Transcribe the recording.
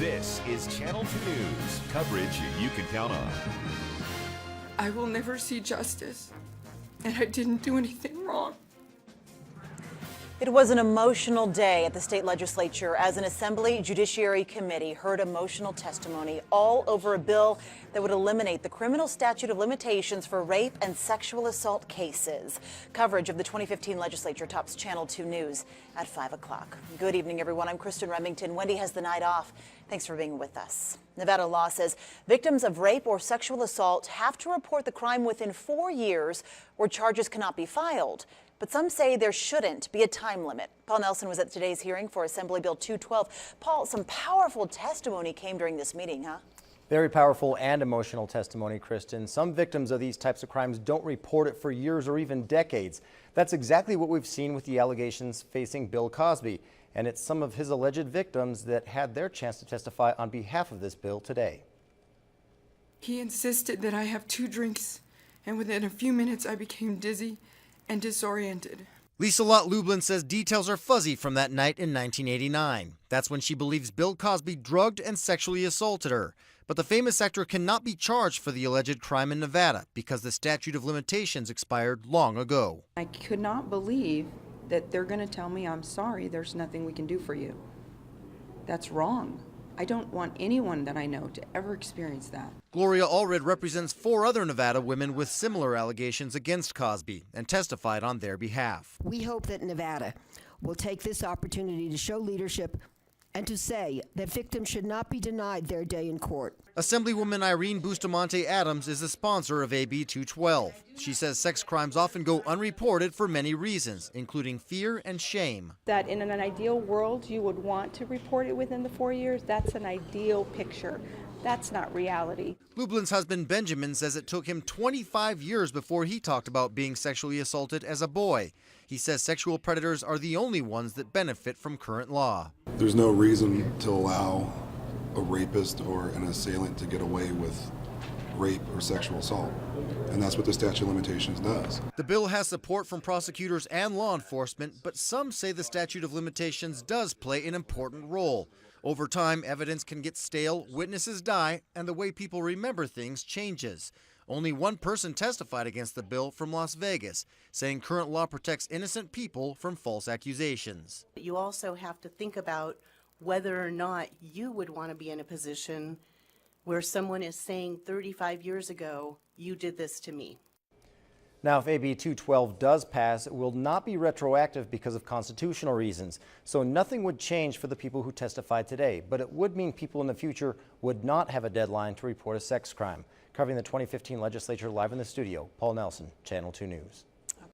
This is Channel 2 News, coverage you can count on. I will never see justice, and I didn't do anything wrong. It was an emotional day at the state legislature as an Assembly Judiciary Committee heard emotional testimony all over a bill that would eliminate the criminal statute of limitations for rape and sexual assault cases. Coverage of the 2015 legislature tops Channel 2 News at 5 o'clock. Good evening, everyone. I'm Kristen Remington. Wendy has the night off. Thanks for being with us. Nevada law says victims of rape or sexual assault have to report the crime within 4 years or charges cannot be filed. But some say there shouldn't be a time limit. Paul Nelson was at today's hearing for Assembly Bill 212. Paul, some powerful testimony came during this meeting, huh? Very powerful and emotional testimony, Kristen. Some victims of these types of crimes don't report it for years or even decades. That's exactly what we've seen with the allegations facing Bill Cosby. And it's some of his alleged victims that had their chance to testify on behalf of this bill today. He insisted that I have 2 drinks, and within a few minutes I became dizzy and disoriented. Lisa Lott Lublin says details are fuzzy from that night in 1989. That's when she believes Bill Cosby drugged and sexually assaulted her. But the famous actor cannot be charged for the alleged crime in Nevada because the statute of limitations expired long ago. I could not believe that they're going to tell me, I'm sorry, there's nothing we can do for you. That's wrong. I don't want anyone that I know to ever experience that. Gloria Allred represents 4 other Nevada women with similar allegations against Cosby and testified on their behalf. We hope that Nevada will take this opportunity to show leadership and to say that victims should not be denied their day in court. Assemblywoman Irene Bustamante Adams is the sponsor of AB 212. She says sex crimes often go unreported for many reasons, including fear and shame. That in an ideal world you would want to report it within the 4 years. That's an ideal picture. That's not reality. Lublin's husband Benjamin says it took him 25 years before he talked about being sexually assaulted as a boy. He says sexual predators are the only ones that benefit from current law. There's no reason to allow a rapist or an assailant to get away with rape or sexual assault. And that's what the statute of limitations does. The bill has support from prosecutors and law enforcement, but some say the statute of limitations does play an important role. Over time, evidence can get stale, witnesses die, and the way people remember things changes. Only one person testified against the bill from Las Vegas, saying current law protects innocent people from false accusations. You also have to think about whether or not you would want to be in a position where someone is saying 35 years ago, you did this to me. Now, if AB 212 does pass, it will not be retroactive because of constitutional reasons. So nothing would change for the people who testified today, but it would mean people in the future would not have a deadline to report a sex crime. Covering the 2015 legislature live in the studio, Paul Nelson, Channel 2 News.